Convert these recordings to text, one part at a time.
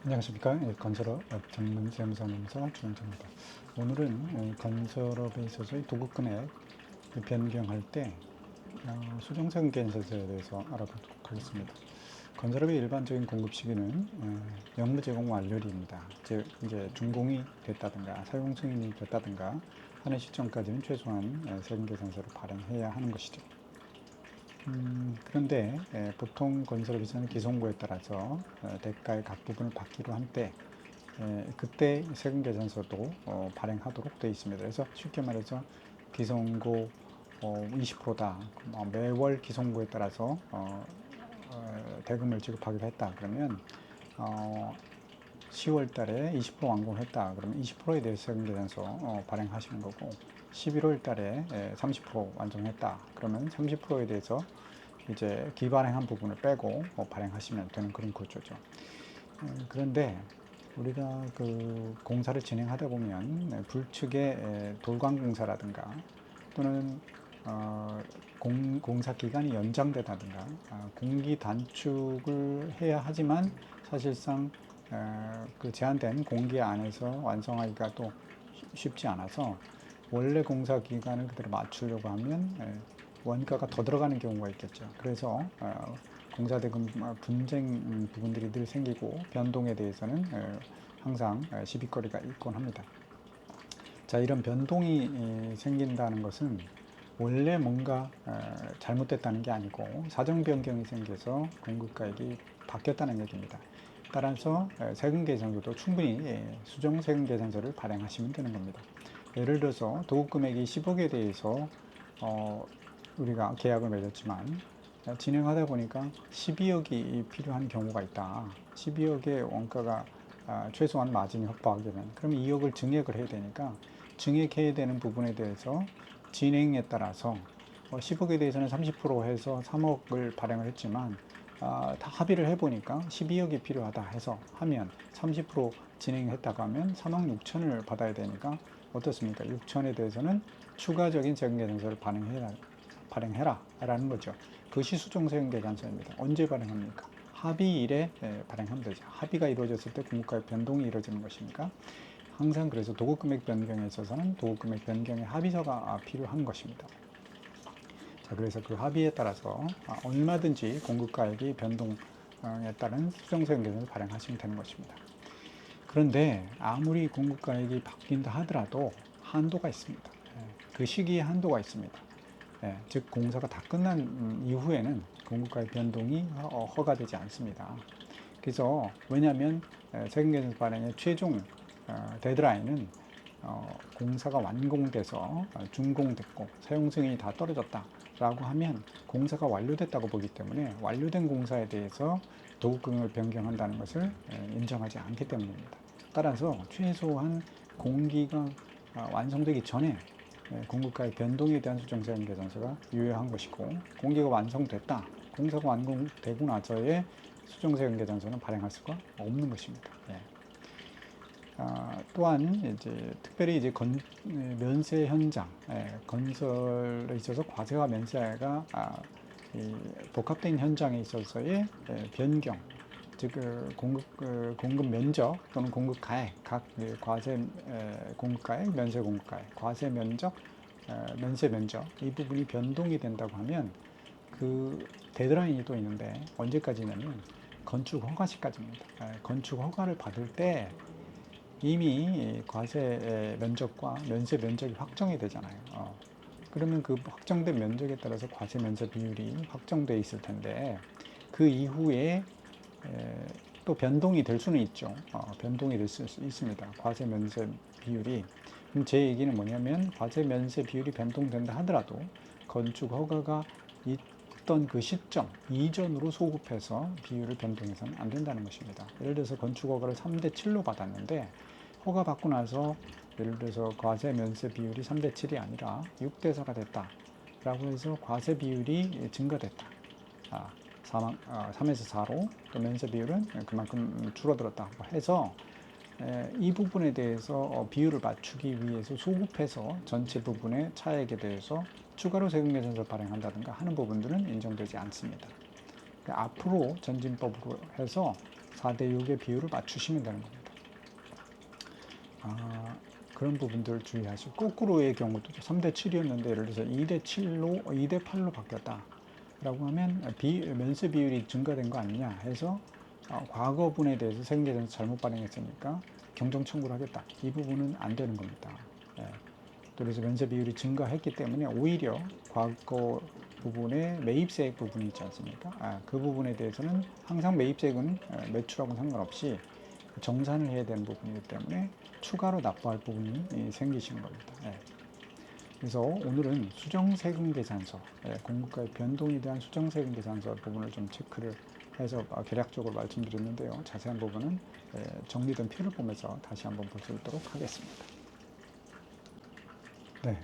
안녕하십니까. 건설업 전문 세무사무소 주영자입니다. 오늘은 건설업에 있어서의 도급금액 변경할 때 수정세금 개인세에 대해서 알아보도록 하겠습니다. 건설업의 일반적인 공급 시기는 영무 제공 완료일입니다. 즉 이제 준공이 됐다든가 사용 승인이 됐다든가 하는 시점까지는 최소한 세금 계산서를 발행해야 하는 것이죠. 그런데 보통 건설업에서는 기성고에 따라서 대가의 각 부분을 받기로 한때 그때 세금 계산서도 발행하도록 되어 있습니다. 그래서 쉽게 말해서 기성고 20%다. 매월 기성고에 따라서 대금을 지급하기로 했다. 그러면 10월 달에 20% 완공했다. 그러면 20%에 대해서 세금 계산서 발행하시는 거고 11월 달에 30% 완성했다. 그러면 30%에 대해서 이제 기발행한 부분을 빼고 발행하시면 되는 그런 구조죠. 그런데 우리가 그 공사를 진행하다 보면 불측의 돌관공사라든가 또는 공사 기간이 연장되다든가 공기 단축을 해야 하지만 사실상 그 제한된 공기 안에서 완성하기가 또 쉽지 않아서 원래 공사 기간을 그대로 맞추려고 하면 원가가 더 들어가는 경우가 있겠죠. 그래서 공사대금 분쟁 부분들이 늘 생기고 변동에 대해서는 항상 시비거리가 있곤 합니다. 자, 이런 변동이 생긴다는 것은 원래 뭔가 잘못됐다는 게 아니고 사정 변경이 생겨서 공급가액이 바뀌었다는 얘기입니다. 따라서 세금 계산서도 충분히 수정 세금 계산서를 발행하시면 되는 겁니다. 예를 들어서 도급 금액이 10억에 대해서 우리가 계약을 맺었지만 진행하다 보니까 12억이 필요한 경우가 있다. 12억의 원가가 최소한 마진이 확보하게 되면 그러면 2억을 증액을 해야 되니까 증액해야 되는 부분에 대해서 진행에 따라서 10억에 대해서는 30% 해서 3억을 발행을 했지만 다 합의를 해보니까 12억이 필요하다 해서 하면 30% 진행했다고 하면 3억 6천을 받아야 되니까 어떻습니까? 6천에 대해서는 추가적인 세금계산서를 발행해라 라는 거죠. 그것이 수정세금계산서입니다. 언제 발행합니까? 합의일에 발행하면 되죠. 합의가 이루어졌을 때 공급가의 변동이 이루어지는 것이니까 항상 그래서 도급금액 변경에 있어서는 도급금액 변경의 합의서가 필요한 것입니다. 자, 그래서 그 합의에 따라서 얼마든지 공급가액이 변동에 따른 수정세금계산을 발행하시면 되는 것입니다. 그런데 아무리 공급가액이 바뀐다 하더라도 한도가 있습니다. 그 시기에 한도가 있습니다. 즉 공사가 다 끝난 이후에는 공급가액 변동이 허가되지 않습니다. 그래서 왜냐하면 세금계산 발행의 최종 데드라인은 공사가 완공돼서 준공됐고 사용 승인이 다 떨어졌다라고 하면 공사가 완료됐다고 보기 때문에 완료된 공사에 대해서 도급금을 변경한다는 것을 인정하지 않기 때문입니다. 따라서 최소한 공기가 완성되기 전에 공급가의 변동에 대한 수정세금 계산서가 유효한 것이고 공기가 완성됐다. 공사가 완공되고 나서의 수정세금 계산서는 발행할 수가 없는 것입니다. 또한 이제 특별히 이제 면세 현장, 건설에 있어서 과세와 면세가 복합된 현장에 있어서의 변경, 즉 공급 면적 또는 공급 가액, 각 과세 공급 가액, 면세 공급 가액, 과세 면적, 면세 면적 이 부분이 변동이 된다고 하면 그 데드라인이 또 있는데 언제까지냐면 건축 허가 시까지입니다. 건축 허가를 받을 때 이미 과세 면적과 면세 면적이 확정이 되잖아요. 그러면 그 확정된 면적에 따라서 과세 면세 비율이 확정되어 있을 텐데 그 이후에 또 변동이 될 수는 있죠. 변동이 될 수 있습니다. 과세 면세 비율이. 그럼 제 얘기는 뭐냐면 과세 면세 비율이 변동된다 하더라도 건축 허가가 있던 그 시점 이전으로 소급해서 비율을 변동해서는 안 된다는 것입니다. 예를 들어서 건축 허가를 3대 7로 받았는데 허가 받고 나서 예를 들어서 과세 면세 비율이 3대 7이 아니라 6대 4가 됐다 라고 해서 과세 비율이 증가됐다. 3에서 4로 또 면세 비율은 그만큼 줄어들었다 해서 이 부분에 대해서 비율을 맞추기 위해서 소급해서 전체 부분의 차액에 대해서 추가로 세금 계산서를 발행한다든가 하는 부분들은 인정되지 않습니다. 앞으로 전진법으로 해서 4대 6의 비율을 맞추시면 되는 겁니다. 그런 부분들 주의하시고, 거꾸로의 경우도 3대 7이었는데 예를 들어서 2대 7로 2대 8로 바뀌었다 라고 하면 면세 비율이 증가된 거 아니냐 해서 과거분에 대해서 세금계산서 잘못 발행했으니까 경정 청구를 하겠다. 이 부분은 안 되는 겁니다. 예. 그래서 면세 비율이 증가했기 때문에 오히려 과거 부분의 매입세액 부분이 있지 않습니까? 그 부분에 대해서는 항상 매입세액은 매출하고는 상관없이 정산을 해야 되는 부분이기 때문에 추가로 납부할 부분이 생기시는 겁니다. 예. 그래서 오늘은 수정세금계산서, 공급가의 변동에 대한 수정세금계산서 부분을 좀 체크를 해서 개략적으로 말씀드렸는데요. 자세한 부분은 정리된 표를 보면서 다시 한번 볼 수 있도록 하겠습니다. 네,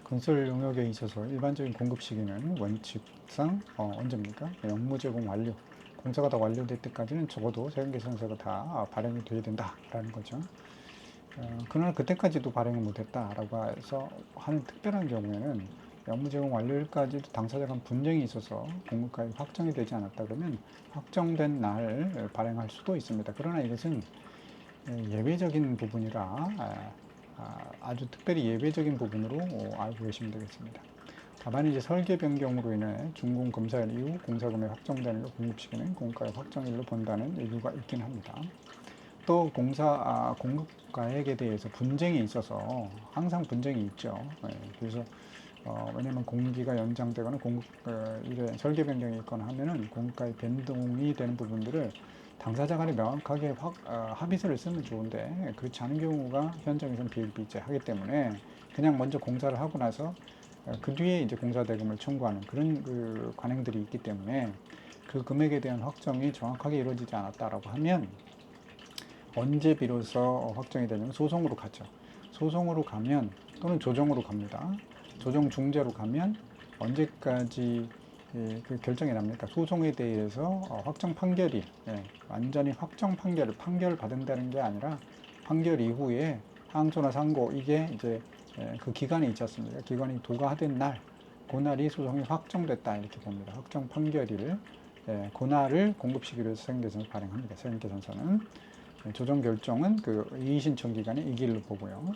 건설 용역에 있어서 일반적인 공급 시기는 원칙상 언제입니까? 업무 제공 완료, 공사가 다 완료될 때까지는 적어도 세금계산서가 다 발행이 돼야 된다라는 거죠. 그러나 그때까지도 발행을 못했다라고 해서 하는 특별한 경우에는 업무 제공 완료일까지도 당사자 간 분쟁이 있어서 공급가액이 확정이 되지 않았다 그러면 확정된 날 발행할 수도 있습니다. 그러나 이것은 예외적인 부분이라 아주 특별히 예외적인 부분으로 알고 계시면 되겠습니다. 다만 이제 설계 변경으로 인해 준공 검사일 이후 공사금액 확정된 일로 공급 시기는 공급가액 확정일로 본다는 의무가 있긴 합니다. 또 공급가액에 대해서 분쟁이 있어서 항상 분쟁이 있죠. 그래서 왜냐하면 공기가 연장되거나 설계 변경이 있거나 하면은 공급가액 변동이 되는 부분들을 당사자 간에 명확하게 합의서를 쓰면 좋은데 그렇지 않은 경우가 현장에서는 비일비재하기 때문에 그냥 먼저 공사를 하고 나서 그 뒤에 이제 공사 대금을 청구하는 그런 그 관행들이 있기 때문에 그 금액에 대한 확정이 정확하게 이루어지지 않았다라고 하면 언제 비로소 확정이 되냐면 소송으로 가죠. 소송으로 가면 또는 조정으로 갑니다. 조정 중재로 가면 언제까지 그 결정이 납니까? 소송에 대해서 확정 판결이 완전히 확정 판결을 받는다는 게 아니라 판결 이후에 항소나 상고 이게 이제 그 기간이 있지 않습니까? 기간이 도과된 날, 그날이 소송이 확정됐다 이렇게 봅니다. 확정 판결일 그날을 공급 시기로 해서 세금계산서 발행합니다. 세금계산서는 조정 결정은 그 이의 신청 기간에 이 길로 보고요.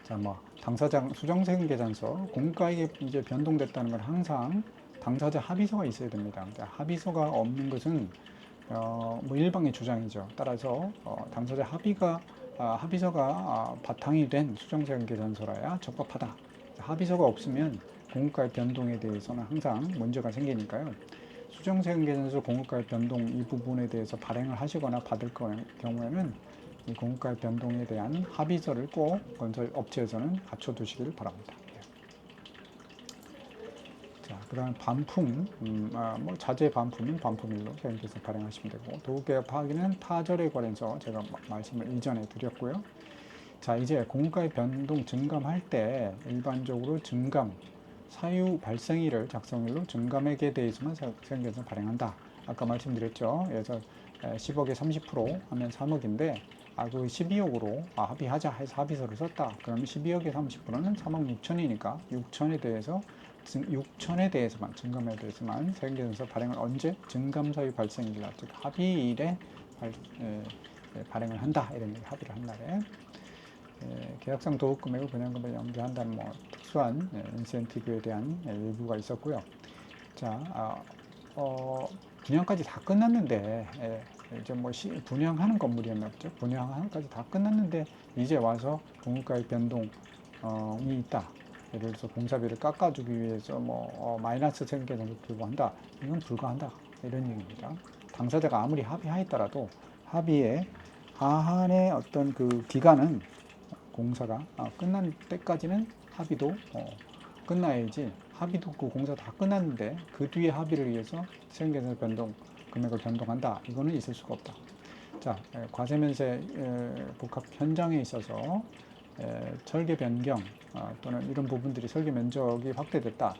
자, 당사자 수정세금계산서 공급가액이 이제 변동됐다는 건 항상 당사자 합의서가 있어야 됩니다. 합의서가 없는 것은 일방의 주장이죠. 따라서 당사자 합의서가 바탕이 된 수정세금계산서라야 적법하다. 합의서가 없으면 공급가액 변동에 대해서는 항상 문제가 생기니까요. 수정세금계산서 공급가액 변동 이 부분에 대해서 발행을 하시거나 받을 경우에는 이 공급가액 변동에 대한 합의서를 꼭 건설 업체에서는 갖춰두시길 바랍니다. 자, 그다음 반품, 자재 반품은 반품일로 세금계산 발행하시면 되고 도급계약 파기는 타절의 관련해서 제가 말씀을 이전에 드렸고요. 자, 이제 공급가액 변동 증감할 때 일반적으로 증감 사유 발생일을 작성일로 증감액에 대해서만 세금계산 발행한다. 아까 말씀드렸죠. 그래서 10억에 30% 하면 3억인데 그 12억으로 합의하자 해서 합의서를 썼다. 그러면 12억에 30%는 3억 6천이니까 6천에 대해서만 증감에 대해서만 세금계산서 발행을 언제? 증감 사유 발생일 날, 즉 합의일에 발행을 한다. 이런 얘기 합의를 한 날에. 계약상 도급금액을 분양금액에 연계한다는 특수한 인센티브에 대한 일부가 있었고요. 자, 분양까지 다 끝났는데 이제 분양하는 건물이었죠. 분양까지 다 끝났는데 이제 와서 공급가액 변동이 있다. 예를 들어서 공사비를 깎아주기 위해서 마이너스 세금계산을 불구한다. 이건 불가한다. 이런 얘기입니다. 당사자가 아무리 합의하였더라도 합의의 하한의 어떤 그 기간은 공사가 끝난 때까지는 합의도 끝나야지 합의도 그 공사 다 끝났는데 그 뒤에 합의를 위해서 세금계산 변동 금액을 변동한다. 이거는 있을 수가 없다. 자, 과세면세 복합 현장에 있어서 설계 변경 또는 이런 부분들이 설계 면적이 확대됐다.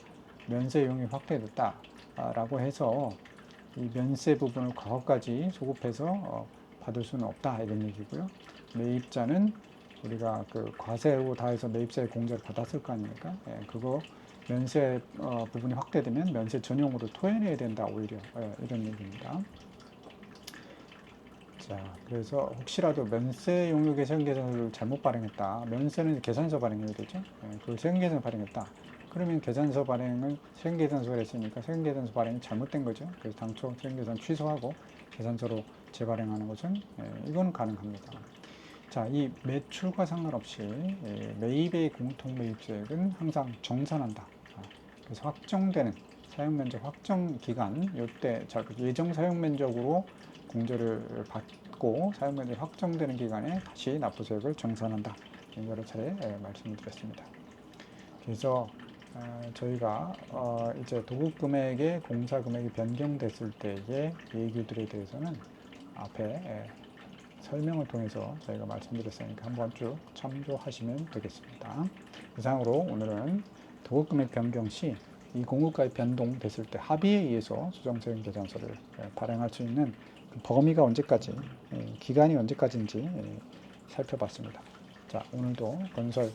면세 용이 확대됐다. 라고 해서 이 면세 부분을 과거까지 소급해서 받을 수는 없다. 이런 얘기고요. 매입자는 우리가 그 과세로 다 해서 매입세 공제를 받았을 거 아닙니까? 그거 면세 부분이 확대되면 면세 전용으로 토해내야 된다. 오히려 이런 얘기입니다. 자, 그래서 혹시라도 면세 용역의 세금계산서를 잘못 발행했다. 면세는 계산서 발행해야 되죠. 그걸 세금계산서 발행했다. 그러면 계산서 발행을 세금계산서를 했으니까 세금계산서 발행이 잘못된 거죠. 그래서 당초 세금계산 취소하고 계산서로 재발행하는 것은 이건 가능합니다. 자, 이 매출과 상관없이 매입의 공통매입세액은 항상 정산한다. 그래서 확정되는 사용면적 확정 기간, 이때 예정 사용면적으로 공제를 받고 사용면적이 확정되는 기간에 다시 납부세액을 정산한다. 여러 차례 말씀을 드렸습니다. 그래서 저희가 이제 도급금액의 공사금액이 변경됐을 때의 예규들에 대해서는 앞에 설명을 통해서 저희가 말씀드렸으니까 한번 쭉 참조하시면 되겠습니다. 이상으로 오늘은 도급금액 변경 시 이 공급가액 변동됐을 때 합의에 의해서 수정세금계산서를 발행할 수 있는 그 범위가 언제까지, 기간이 언제까지인지 살펴봤습니다. 자, 오늘도 건설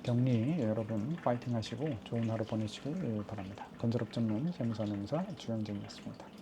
격리 여러분 파이팅 하시고 좋은 하루 보내시기 바랍니다. 건설업 전문 세무사 주영진이었습니다.